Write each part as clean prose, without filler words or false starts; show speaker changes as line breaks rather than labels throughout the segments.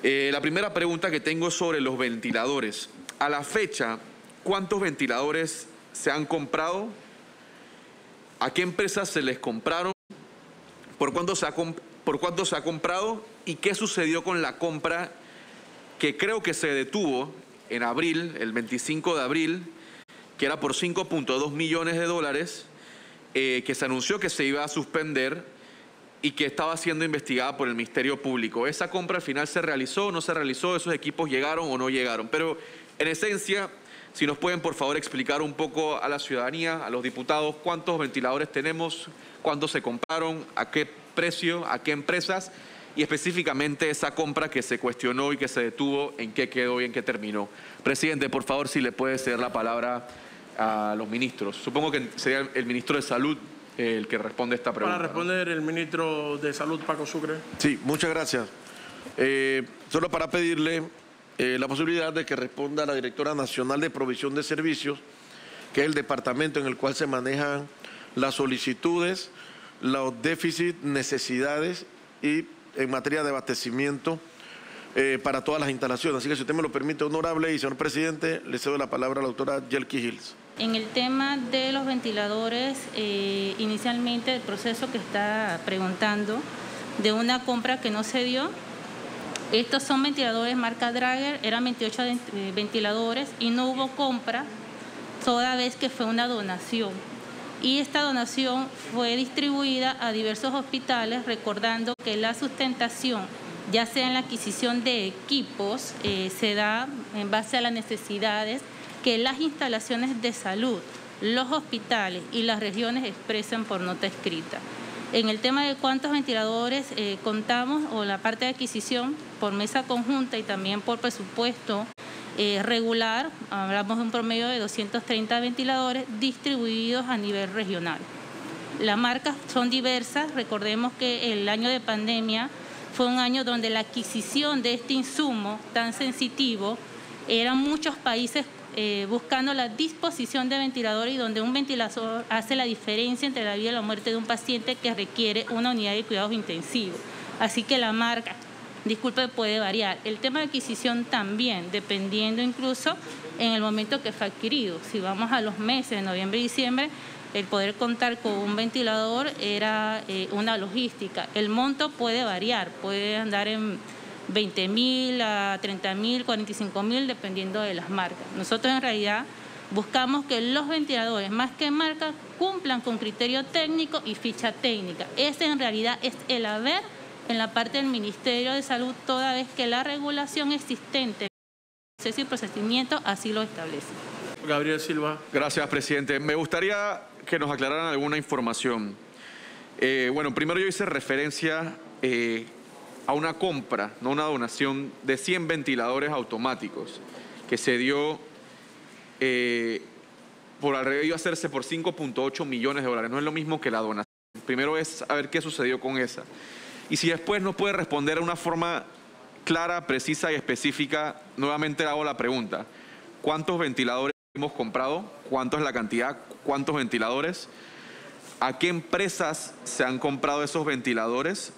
La primera pregunta que tengo es sobre los ventiladores. A la fecha, ¿cuántos ventiladores se han comprado? ¿A qué empresas se les compraron? ¿Por cuánto se ha comprado? ¿Y qué sucedió con la compra que creo que se detuvo en abril, el 25 de abril, que era por 5.2 millones de dólares, que se anunció que se iba a suspender y que estaba siendo investigada por el Ministerio Público? ¿Esa compra al final se realizó o no se realizó? ¿Esos equipos llegaron o no llegaron? Pero en esencia, si nos pueden por favor explicar un poco a la ciudadanía, a los diputados, cuántos ventiladores tenemos, cuántos se compraron, a qué precio, a qué empresas, y específicamente esa compra que se cuestionó y que se detuvo, en qué quedó y en qué terminó. Presidente, por favor, si le puede ceder la palabra a los ministros. Supongo que sería el ministro de Salud el que responde esta pregunta.
Para responder, el ministro de Salud, Paco Sucre.
Sí, muchas gracias. Solo para pedirle la posibilidad de que responda la Directora Nacional de Provisión de Servicios, que es el departamento en el cual se manejan las solicitudes, los déficits, necesidades y en materia de abastecimiento para todas las instalaciones. Así que si usted me lo permite, honorable y señor presidente, le cedo la palabra a la doctora Yelki Hills.
En el tema de los ventiladores, inicialmente el proceso que está preguntando de una compra que no se dio, estos son ventiladores marca Drager, eran 28 ventiladores y no hubo compra, toda vez que fue una donación. Y esta donación fue distribuida a diversos hospitales, recordando que la sustentación, ya sea en la adquisición de equipos, se da en base a las necesidades que las instalaciones de salud, los hospitales y las regiones expresan por nota escrita. En el tema de cuántos ventiladores contamos, o la parte de adquisición por mesa conjunta y también por presupuesto regular, hablamos de un promedio de 230 ventiladores distribuidos a nivel regional. Las marcas son diversas, recordemos que el año de pandemia fue un año donde la adquisición de este insumo tan sensitivo eran muchos países buscando la disposición de ventiladores y donde un ventilador hace la diferencia entre la vida y la muerte de un paciente que requiere una unidad de cuidados intensivos. Así que la marca, disculpe, puede variar. El tema de adquisición también, dependiendo incluso en el momento que fue adquirido. Si vamos a los meses de noviembre y diciembre, el poder contar con un ventilador era una logística. El monto puede variar, puede andar en 20.000 a 30.000, 45.000, dependiendo de las marcas. Nosotros en realidad buscamos que los ventiladores, más que marca, cumplan con criterio técnico y ficha técnica. Ese en realidad es el haber en la parte del Ministerio de Salud, toda vez que la regulación existente, proceso y procedimiento así lo establece.
Gabriel Silva.
Gracias, presidente. Me gustaría que nos aclararan alguna información. Bueno, primero yo hice referencia a una compra, no una donación, de 100 ventiladores automáticos que se dio por alrededor, iba a hacerse por 5.8 millones de dólares. No es lo mismo que la donación. Primero es saber qué sucedió con esa. Y si después nos puede responder de una forma clara, precisa y específica, nuevamente hago la pregunta. ¿Cuántos ventiladores hemos comprado? ¿Cuánto es la cantidad? ¿Cuántos ventiladores? ¿A qué empresas se han comprado esos ventiladores?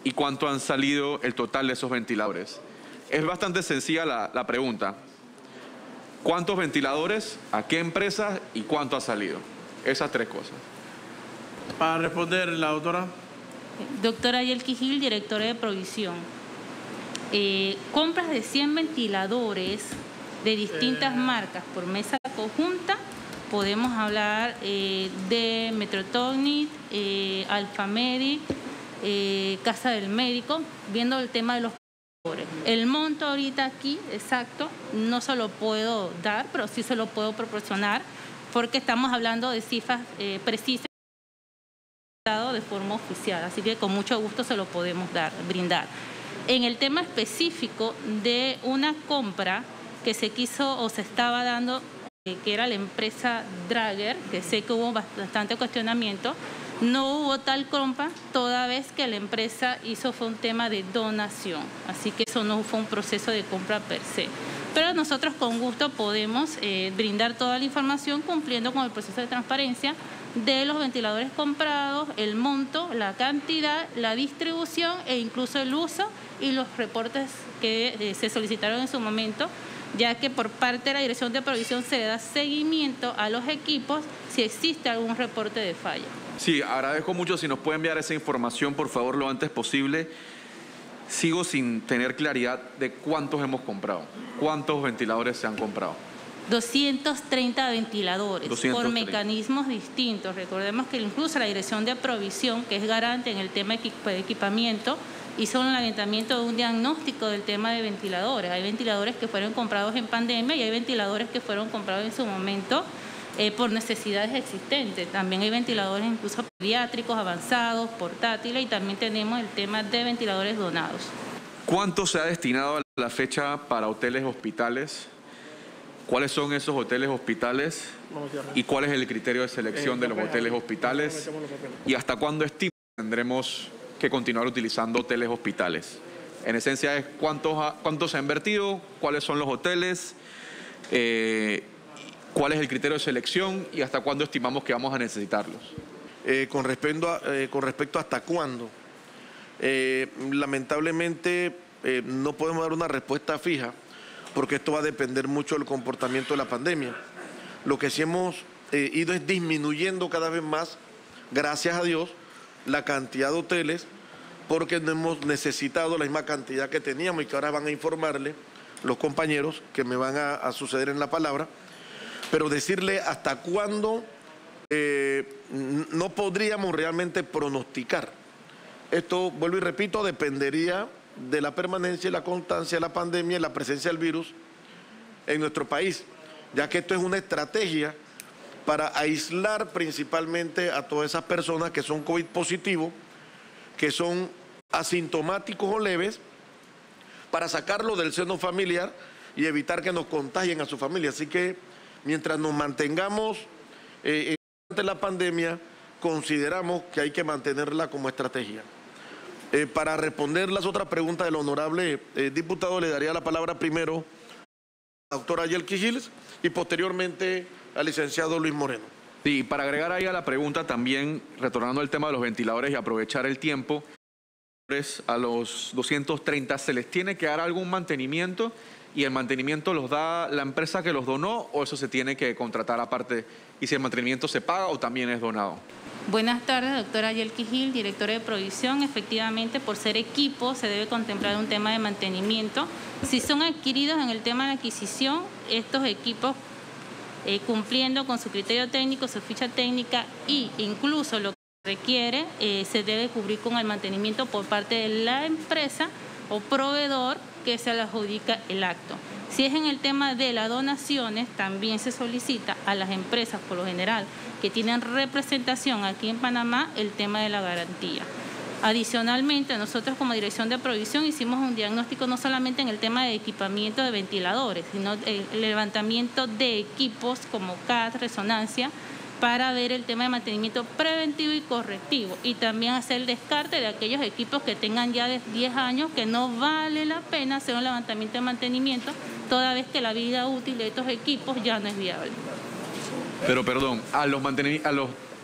¿Y cuánto han salido el total de esos ventiladores? Es bastante sencilla la pregunta. ¿Cuántos ventiladores? ¿A qué empresas? ¿Y cuánto ha salido? Esas tres cosas.
Para responder, la doctora.
Doctora Yelki Gil, directora de Provisión. Compras de 100 ventiladores de distintas marcas por mesa conjunta. Podemos hablar de Metrotonic, Alfamedic, Casa del Médico, viendo el tema de los ventiladores. El monto ahorita aquí, exacto, no se lo puedo dar, pero sí se lo puedo proporcionar, porque estamos hablando de cifras precisas de forma oficial, así que con mucho gusto se lo podemos brindar. En el tema específico de una compra que se quiso o se estaba dando, que era la empresa Drager, que sé que hubo bastante cuestionamiento, no hubo tal compra, toda vez que la empresa fue un tema de donación, así que eso no fue un proceso de compra per se. Pero nosotros con gusto podemos brindar toda la información cumpliendo con el proceso de transparencia de los ventiladores comprados, el monto, la cantidad, la distribución e incluso el uso y los reportes que se solicitaron en su momento, ya que por parte de la Dirección de Provisión se le da seguimiento a los equipos si existe algún reporte de falla.
Sí, agradezco mucho si nos puede enviar esa información, por favor, lo antes posible. Sigo sin tener claridad de cuántos hemos comprado, cuántos ventiladores se han comprado.
230 ventiladores
230.
Por mecanismos distintos. Recordemos que incluso la Dirección de Provisión, que es garante en el tema de equipamiento, hizo un levantamiento de un diagnóstico del tema de ventiladores. Hay ventiladores que fueron comprados en pandemia y hay ventiladores que fueron comprados en su momento por necesidades existentes. También hay ventiladores incluso pediátricos, avanzados, portátiles, y también tenemos el tema de ventiladores donados.
¿Cuánto se ha destinado a la fecha para hoteles hospitales? ¿Cuáles son esos hoteles hospitales? ¿Y cuál es el criterio de selección de los hoteles hospitales? ¿Y hasta cuándo estima tendremos que continuar utilizando hoteles hospitales? En esencia es cuánto se ha invertido, cuáles son los hoteles, cuál es el criterio de selección y hasta cuándo estimamos que vamos a necesitarlos.
Con respecto a hasta cuándo, lamentablemente no podemos dar una respuesta fija porque esto va a depender mucho del comportamiento de la pandemia. Lo que sí hemos ido es disminuyendo cada vez más, gracias a Dios, la cantidad de hoteles, porque no hemos necesitado la misma cantidad que teníamos y que ahora van a informarle los compañeros que me van a suceder en la palabra. Pero decirle hasta cuándo no podríamos realmente pronosticar. Esto, vuelvo y repito, dependería de la permanencia y la constancia de la pandemia y la presencia del virus en nuestro país, ya que esto es una estrategia para aislar principalmente a todas esas personas que son COVID positivos, que son asintomáticos o leves, para sacarlo del seno familiar y evitar que nos contagien a su familia. Así que mientras nos mantengamos ante la pandemia, consideramos que hay que mantenerla como estrategia. Para responder las otras preguntas del honorable diputado, le daría la palabra primero a la doctora Yelkis Giles y posteriormente al licenciado Luis Moreno.
Sí, para agregar ahí a la pregunta también, retornando al tema de los ventiladores y aprovechar el tiempo, a los 230, ¿se les tiene que dar algún mantenimiento y el mantenimiento los da la empresa que los donó o eso se tiene que contratar aparte? Y si el mantenimiento se paga o también es donado.
Buenas tardes, doctora Yelkis Gil, directora de Provisión. Efectivamente, por ser equipo, se debe contemplar un tema de mantenimiento. Si son adquiridos en el tema de adquisición, estos equipos, cumpliendo con su criterio técnico, su ficha técnica e incluso lo que requiere, se debe cubrir con el mantenimiento por parte de la empresa o proveedor que se le adjudica el acto. Si es en el tema de las donaciones, también se solicita a las empresas, por lo general, que tienen representación aquí en Panamá, el tema de la garantía. Adicionalmente, nosotros como Dirección de Provisión hicimos un diagnóstico no solamente en el tema de equipamiento de ventiladores, sino el levantamiento de equipos como CAT, resonancia, para ver el tema de mantenimiento preventivo y correctivo y también hacer el descarte de aquellos equipos que tengan ya de 10 años que no vale la pena hacer un levantamiento de mantenimiento toda vez que la vida útil de estos equipos ya no es viable.
Pero perdón, a los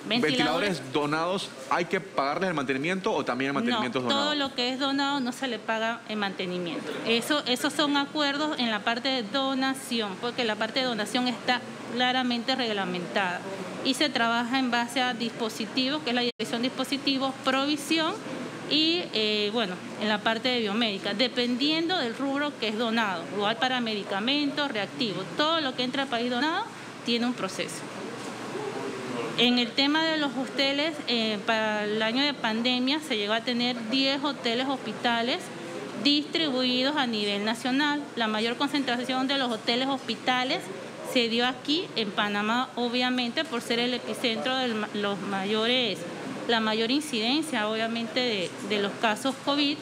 ventiladores donados, ¿hay que pagarles el mantenimiento o también el mantenimiento es donado?
Todo lo que es donado no se le paga en mantenimiento. Esos son acuerdos en la parte de donación, porque la parte de donación está claramente reglamentada y se trabaja en base a dispositivos, que es la dirección de dispositivos, provisión y, en la parte de biomédica, dependiendo del rubro que es donado, igual para medicamentos, reactivos, todo lo que entra al país donado tiene un proceso. En el tema de los hoteles, para el año de pandemia se llegó a tener 10 hoteles hospitales distribuidos a nivel nacional. La mayor concentración de los hoteles hospitales se dio aquí en Panamá, obviamente por ser el epicentro de la mayor incidencia, obviamente, de los casos COVID,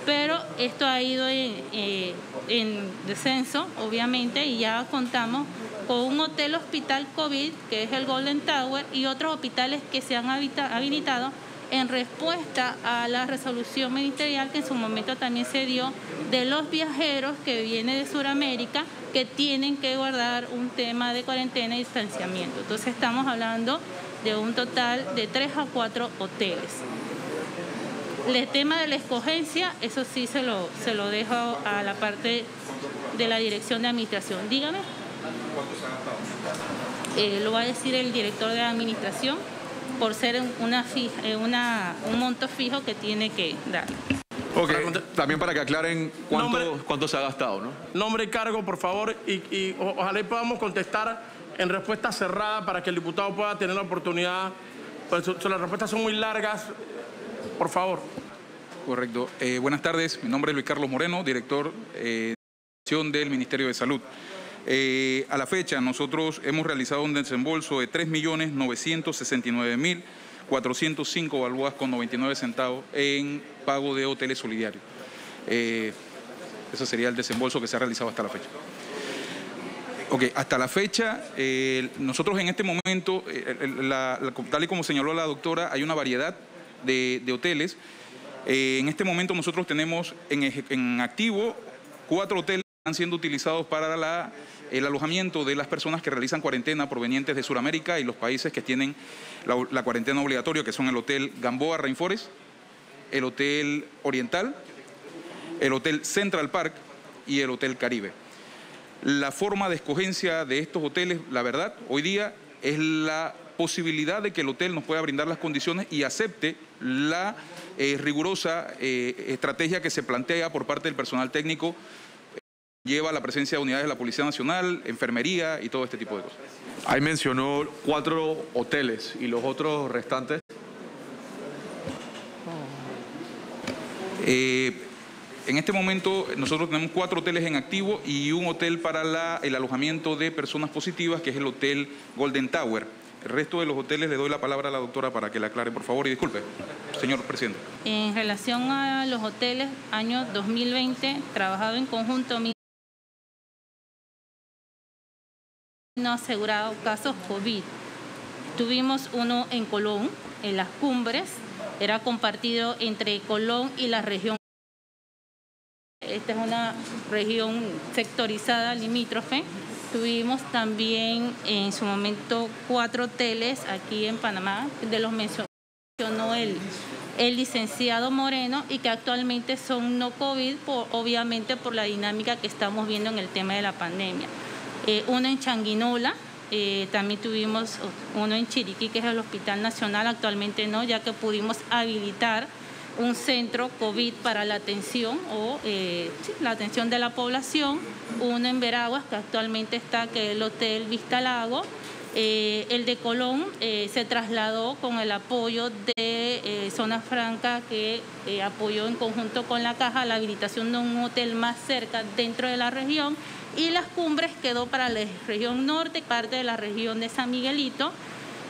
pero esto ha ido en descenso, obviamente, y ya contamos con un hotel hospital COVID, que es el Golden Tower, y otros hospitales que se han habilitado en respuesta a la resolución ministerial que en su momento también se dio de los viajeros que vienen de Sudamérica que tienen que guardar un tema de cuarentena y distanciamiento. Entonces estamos hablando de un total de 3 a 4 hoteles. El tema de la escogencia, eso sí se lo dejo a la parte de la dirección de administración. Dígame.
¿Cuánto se ha gastado?
Lo va a decir el director de administración, por ser un monto fijo que tiene que dar.
Ok, también para que aclaren cuánto se ha gastado, ¿no?
Nombre y cargo, por favor, y ojalá podamos contestar en respuesta cerrada para que el diputado pueda tener la oportunidad. Pues las respuestas son muy largas. Por favor.
Correcto. Buenas tardes, mi nombre es Luis Carlos Moreno, director del Ministerio de Salud. A la fecha, nosotros hemos realizado un desembolso de 3.969.405 balboas con 99 centavos en pago de hoteles solidarios. Ese sería el desembolso que se ha realizado hasta la fecha. Ok, hasta la fecha, nosotros en este momento, tal y como señaló la doctora, hay una variedad de hoteles. En este momento nosotros tenemos en activo 4 hoteles que están siendo utilizados para el alojamiento de las personas que realizan cuarentena provenientes de Sudamérica y los países que tienen la cuarentena obligatoria, que son el Hotel Gamboa Rainforest, el Hotel Oriental, el Hotel Central Park y el Hotel Caribe. La forma de escogencia de estos hoteles, la verdad, hoy día es la posibilidad de que el hotel nos pueda brindar las condiciones y acepte la rigurosa estrategia que se plantea por parte del personal técnico. Lleva la presencia de unidades de la Policía Nacional, enfermería y todo este tipo de cosas.
Ahí mencionó 4 hoteles y los otros restantes.
En este momento nosotros tenemos 4 hoteles en activo y un hotel para el alojamiento de personas positivas, que es el Hotel Golden Tower. El resto de los hoteles le doy la palabra a la doctora para que le aclare, por favor, y disculpe, señor presidente.
En relación a los hoteles, año 2020, trabajado en conjunto, no asegurado casos COVID. Tuvimos uno en Colón, en Las Cumbres, era compartido entre Colón y la región. Esta es una región sectorizada, limítrofe. Tuvimos también en su momento 4 hoteles aquí en Panamá, de los mencionó el licenciado Moreno, y que actualmente son no COVID, obviamente por la dinámica que estamos viendo en el tema de la pandemia. Uno en Changuinola, también tuvimos uno en Chiriquí, que es el Hospital Nacional, actualmente no, ya que pudimos habilitar un centro COVID para la atención la atención de la población. Uno en Veraguas, que actualmente está, que es el Hotel Vista Lago. El de Colón se trasladó con el apoyo de Zona Franca, que apoyó en conjunto con la Caja la habilitación de un hotel más cerca dentro de la región. Y Las Cumbres quedó para la región norte, parte de la región de San Miguelito,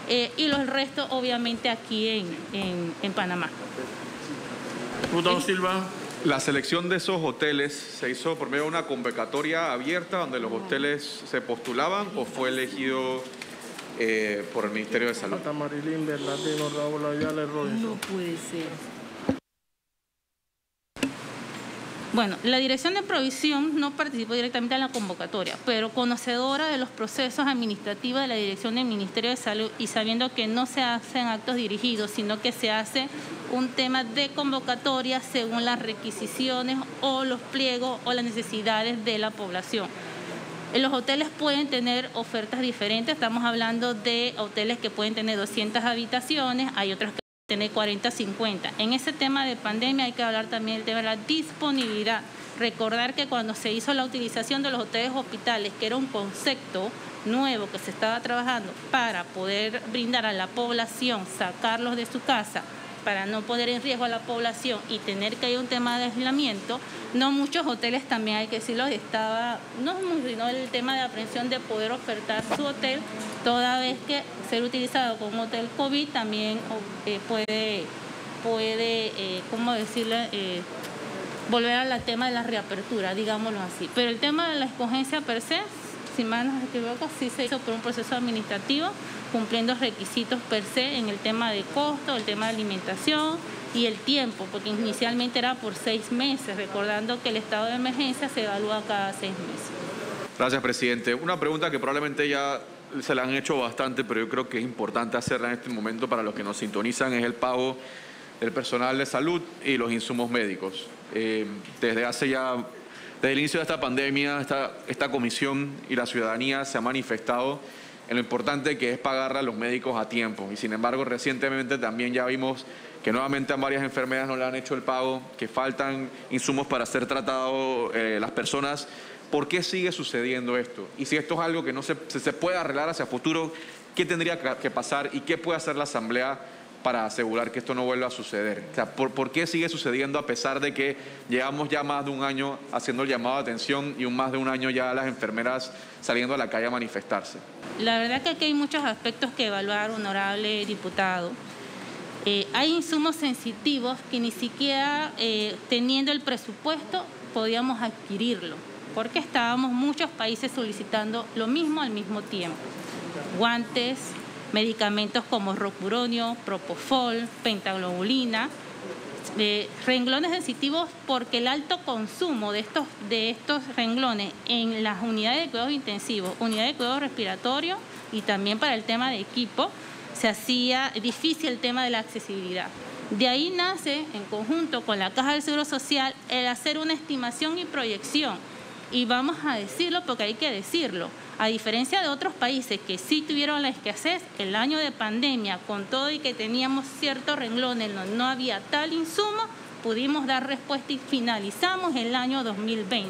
y los restos obviamente aquí en Panamá.
Diputado Silva.
La selección de esos hoteles se hizo por medio de una convocatoria abierta donde los hoteles se postulaban, o fue elegido por el Ministerio de Salud.
Marilyn, Bernardino, Raúl Ayala, Robinson.
No puede ser. Bueno, la Dirección de Provisión no participó directamente en la convocatoria, pero conocedora de los procesos administrativos de la Dirección del Ministerio de Salud y sabiendo que no se hacen actos dirigidos, sino que se hace un tema de convocatoria según las requisiciones o los pliegos o las necesidades de la población. Los hoteles pueden tener ofertas diferentes, estamos hablando de hoteles que pueden tener 200 habitaciones, hay otros que tener 40, 50. En ese tema de pandemia hay que hablar también del tema de la disponibilidad. Recordar que cuando se hizo la utilización de los hoteles hospitales, que era un concepto nuevo que se estaba trabajando para poder brindar a la población, sacarlos de su casa, para no poner en riesgo a la población y tener que ir un tema de aislamiento, no muchos hoteles, también hay que decirlo, sino el tema de aprehensión de poder ofertar su hotel, toda vez que ser utilizado como hotel COVID también puede ¿cómo decirle? Volver al tema de la reapertura, digámoslo así. Pero el tema de la escogencia per se, si mal no me equivoco, sí se hizo por un proceso administrativo, cumpliendo requisitos per se en el tema de costo, el tema de alimentación y el tiempo, porque inicialmente era por 6 meses, recordando que el estado de emergencia se evalúa cada 6 meses.
Gracias, presidente. Una pregunta que probablemente ya se la han hecho bastante, pero yo creo que es importante hacerla en este momento para los que nos sintonizan, es el pago del personal de salud y los insumos médicos. Desde el inicio de esta pandemia, esta comisión y la ciudadanía se ha manifestado en lo importante que es pagarle a los médicos a tiempo. Y sin embargo, recientemente también ya vimos que nuevamente a varias enfermeras no le han hecho el pago, que faltan insumos para ser tratados las personas. ¿Por qué sigue sucediendo esto? Y si esto es algo que no se puede arreglar hacia futuro, ¿qué tendría que pasar y qué puede hacer la Asamblea para asegurar que esto no vuelva a suceder? O sea, ¿por qué sigue sucediendo a pesar de que llevamos ya más de un año haciendo el llamado de atención y más de un año ya las enfermeras saliendo a la calle a manifestarse?
La verdad que aquí hay muchos aspectos que evaluar, honorable diputado. Hay insumos sensitivos que ni siquiera teniendo el presupuesto podíamos adquirirlo, porque estábamos muchos países solicitando lo mismo al mismo tiempo. Guantes, medicamentos como rocuronio, propofol, pentaglobulina, renglones sensitivos, porque el alto consumo de estos renglones en las unidades de cuidados intensivos, unidades de cuidados respiratorios y también para el tema de equipo, se hacía difícil el tema de la accesibilidad. De ahí nace, en conjunto con la Caja del Seguro Social, el hacer una estimación y proyección. Y vamos a decirlo porque hay que decirlo. A diferencia de otros países que sí tuvieron la escasez, el año de pandemia, con todo y que teníamos ciertos renglones donde no había tal insumo, pudimos dar respuesta y finalizamos el año 2020.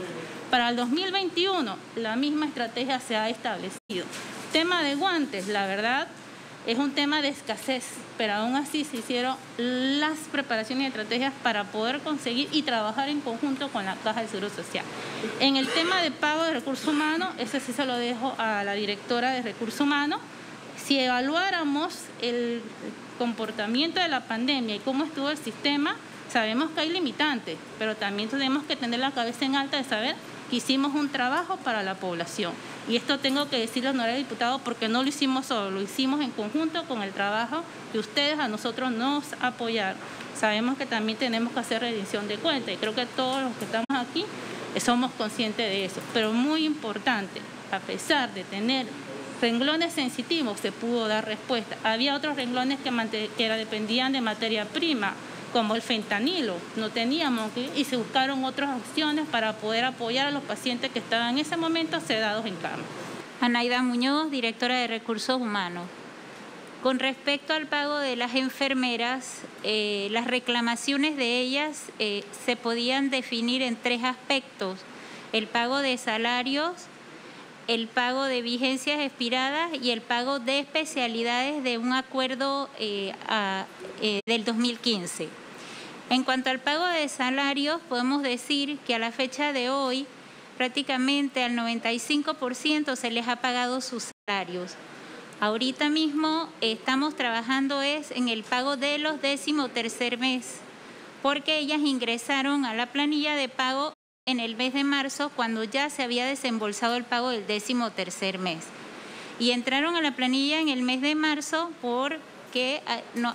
Para el 2021, la misma estrategia se ha establecido. Tema de guantes, la verdad, es un tema de escasez, pero aún así se hicieron las preparaciones y estrategias para poder conseguir y trabajar en conjunto con la Caja del Seguro Social. En el tema de pago de recursos humanos, ese sí se lo dejo a la directora de recursos humanos. Si evaluáramos el comportamiento de la pandemia y cómo estuvo el sistema, sabemos que hay limitantes, pero también tenemos que tener la cabeza en alta de saber que hicimos un trabajo para la población. Y esto tengo que decirle, honorable diputado, porque no lo hicimos solo, lo hicimos en conjunto con el trabajo que ustedes a nosotros nos apoyaron. Sabemos que también tenemos que hacer rendición de cuentas y creo que todos los que estamos aquí somos conscientes de eso. Pero muy importante, a pesar de tener renglones sensitivos, se pudo dar respuesta. Había otros renglones que dependían de materia prima, como el fentanilo, no teníamos y se buscaron otras opciones para poder apoyar a los pacientes que estaban en ese momento sedados en cama.
Anaida Muñoz, directora de Recursos Humanos. Con respecto al pago de las enfermeras, las reclamaciones de ellas se podían definir en tres aspectos: el pago de salarios, el pago de vigencias expiradas y el pago de especialidades de un acuerdo del 2015. En cuanto al pago de salarios, podemos decir que a la fecha de hoy prácticamente al 95% se les ha pagado sus salarios. Ahorita mismo estamos trabajando en el pago de los 13º mes, porque ellas ingresaron a la planilla de pago en el mes de marzo, cuando ya se había desembolsado el pago del 13º mes. Y entraron a la planilla en el mes de marzo porque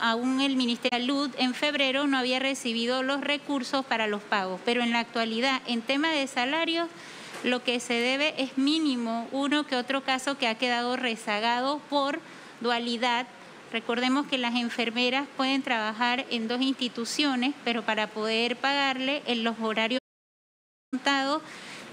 aún el Ministerio de Salud en febrero no había recibido los recursos para los pagos. Pero en la actualidad, en tema de salarios, lo que se debe es mínimo uno que otro caso que ha quedado rezagado por dualidad. Recordemos que las enfermeras pueden trabajar en dos instituciones, pero para poder pagarle en los horarios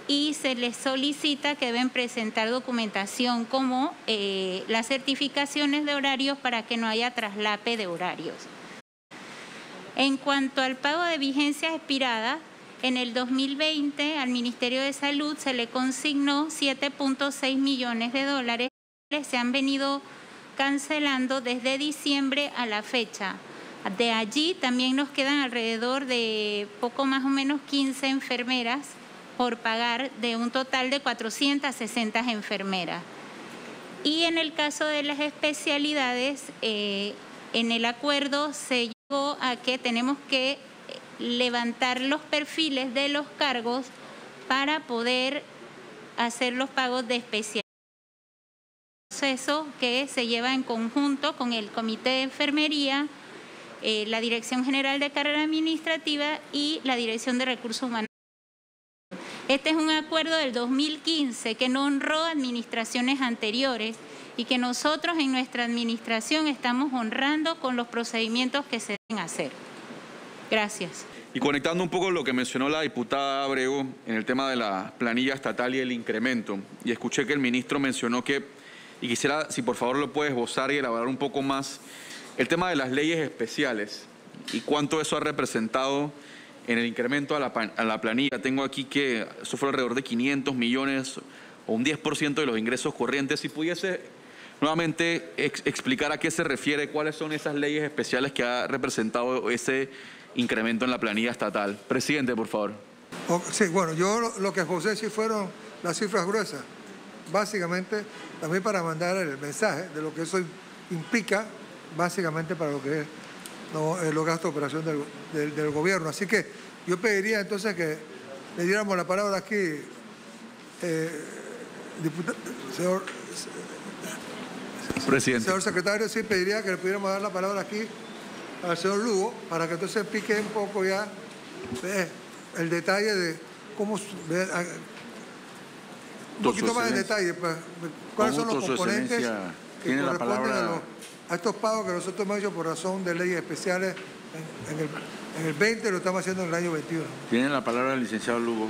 y se les solicita que deben presentar documentación como las certificaciones de horarios para que no haya traslape de horarios. En cuanto al pago de vigencias expiradas, en el 2020 al Ministerio de Salud se le consignó 7.6 millones de dólares. Se han venido cancelando desde diciembre a la fecha. De allí también nos quedan alrededor de poco más o menos 15 enfermeras por pagar, de un total de 460 enfermeras. Y en el caso de las especialidades, en el acuerdo se llegó a que tenemos que levantar los perfiles de los cargos para poder hacer los pagos de especialidades. Proceso que se lleva en conjunto con el Comité de Enfermería, la Dirección General de Carrera Administrativa y la Dirección de Recursos Humanos. Este es un acuerdo del 2015 que no honró administraciones anteriores y que nosotros en nuestra administración estamos honrando con los procedimientos que se deben hacer. Gracias.
Y conectando un poco lo que mencionó la diputada Abreu en el tema de la planilla estatal y el incremento, y escuché que el ministro mencionó que, y quisiera, si por favor lo puedes esbozar y elaborar un poco más, el tema de las leyes especiales y cuánto eso ha representado en el incremento a la planilla. Tengo aquí que eso fue alrededor de 500 millones o un 10% de los ingresos corrientes. Si pudiese nuevamente explicar a qué se refiere, cuáles son esas leyes especiales que ha representado ese incremento en la planilla estatal. Presidente, por favor.
Sí, bueno, yo lo que José sí fueron las cifras gruesas. Básicamente, también para mandar el mensaje de lo que eso implica, básicamente para lo que es los gastos de operación del gobierno. Así que yo pediría entonces que le diéramos la palabra aquí, señor
Presidente.
Señor secretario, sí pediría que le pudiéramos dar la palabra aquí al señor Lugo para que entonces explique un poco ya el detalle de cómo, un poquito más en detalle, pues, cuáles son los componentes que corresponden a estos pagos que nosotros hemos hecho por razón de leyes especiales en el 20 y lo estamos haciendo en el año 21.
Tiene la palabra el licenciado Lugo.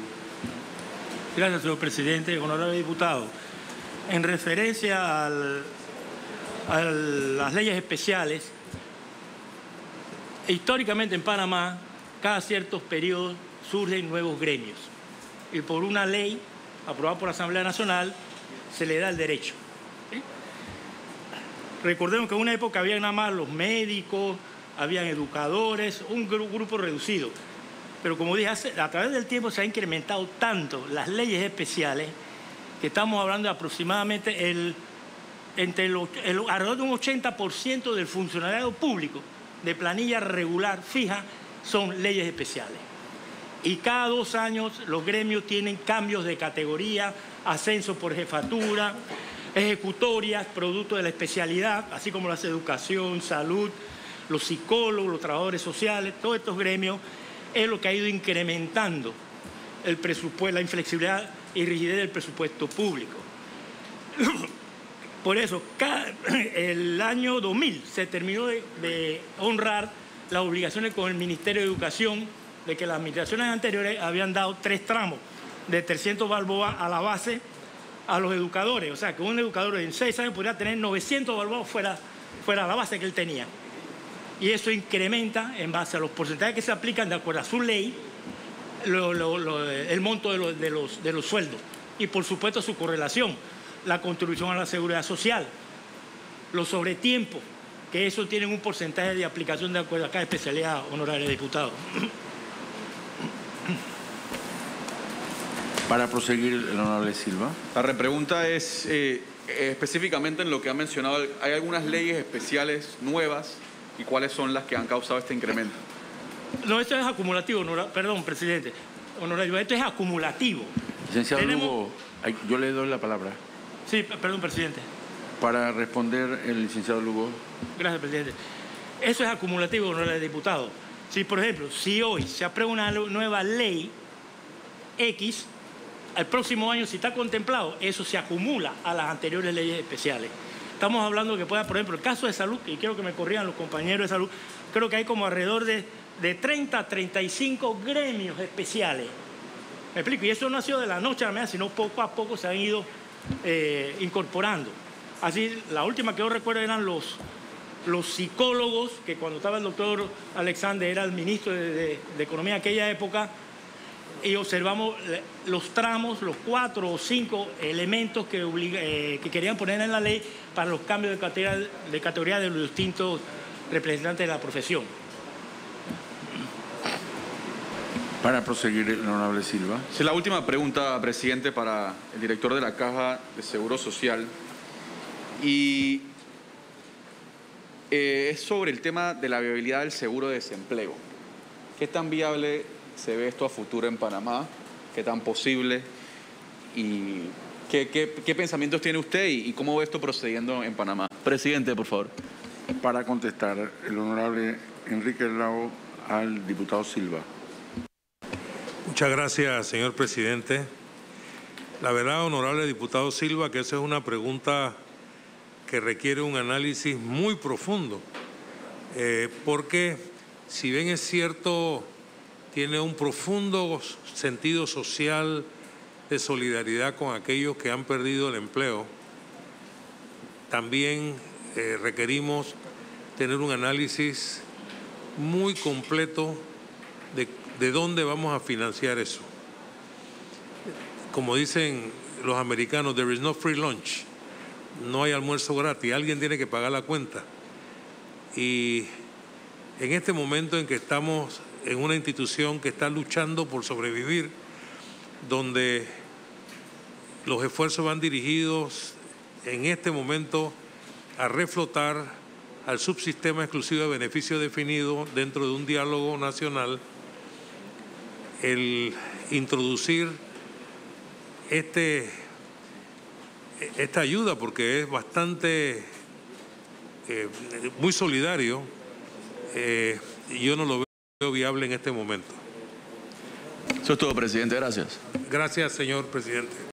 Gracias, señor presidente. Honorable diputado, en referencia a las leyes especiales, históricamente en Panamá, cada ciertos periodos surgen nuevos gremios y por una ley aprobada por la Asamblea Nacional se le da el derecho. ¿Sí? Recordemos que en una época había nada más los médicos, habían educadores, un grupo reducido. Pero como dije, a través del tiempo se ha incrementado tanto las leyes especiales que estamos hablando de aproximadamente alrededor de un 80% del funcionariado público de planilla regular fija son leyes especiales. Y cada 2 años los gremios tienen cambios de categoría, ascenso por jefatura, ejecutorias, producto de la especialidad, así como las educación, salud, los psicólogos, los trabajadores sociales, todos estos gremios es lo que ha ido incrementando el presupuesto, la inflexibilidad y rigidez del presupuesto público. Por eso, el año 2000 se terminó de honrar las obligaciones con el Ministerio de Educación de que las administraciones anteriores habían dado 3 tramos de 300 balboas a la base a los educadores. O sea, que un educador en 6 años podría tener 900 balboas fuera de la base que él tenía. Y eso incrementa en base a los porcentajes que se aplican de acuerdo a su ley el monto de los sueldos. Y por supuesto su correlación, la contribución a la seguridad social, los sobretiempos, que eso tienen un porcentaje de aplicación de acuerdo a cada especialidad, honorable diputado.
Para proseguir, el honorable Silva.
La repregunta es específicamente en lo que ha mencionado. ¿Hay algunas leyes especiales nuevas y cuáles son las que han causado este incremento?
No, esto es acumulativo, perdón, presidente. Honorable, esto es acumulativo.
Licenciado Lugo, yo le doy la palabra.
Sí, perdón, presidente.
Para responder el licenciado Lugo.
Gracias, presidente. Eso es acumulativo, honorable diputado. Si, por ejemplo, si hoy se aprueba una nueva ley X, al próximo año, si está contemplado, eso se acumula a las anteriores leyes especiales. Estamos hablando que pueda, por ejemplo, el caso de salud, y quiero que me corrijan los compañeros de salud, creo que hay como alrededor de 30 a 35 gremios especiales. ¿Me explico? Y eso no ha sido de la noche a la mañana, sino poco a poco se han ido incorporando. Así, la última que yo recuerdo eran los psicólogos, que cuando estaba el doctor Alexander era el ministro de Economía en aquella época, y observamos los tramos, los 4 o 5 elementos que querían poner en la ley para los cambios de categoría de los distintos representantes de la profesión.
Para proseguir, el honorable Silva.
Sí, la última pregunta, presidente, para el director de la Caja de Seguro Social. Y es sobre el tema de la viabilidad del seguro de desempleo. ¿Qué tan viable se ve esto a futuro en Panamá? ¿Qué tan posible? ¿Y qué pensamientos tiene usted y cómo ve esto procediendo en Panamá? Presidente, por favor.
Para contestar, el honorable Enrique Lao al diputado Silva.
Muchas gracias, señor presidente. La verdad, honorable diputado Silva, que esa es una pregunta que requiere un análisis muy profundo, porque si bien es cierto, tiene un profundo sentido social de solidaridad con aquellos que han perdido el empleo, también requerimos tener un análisis muy completo de dónde vamos a financiar eso. Como dicen los americanos, there is no free lunch. No hay almuerzo gratis, alguien tiene que pagar la cuenta. Y en este momento en que estamos en una institución que está luchando por sobrevivir, donde los esfuerzos van dirigidos en este momento a reflotar al subsistema exclusivo de beneficio definido dentro de un diálogo nacional, el introducir esta ayuda, porque es bastante, muy solidario, yo no lo veo viable en este momento.
Eso es todo, presidente. Gracias.
Gracias, señor presidente.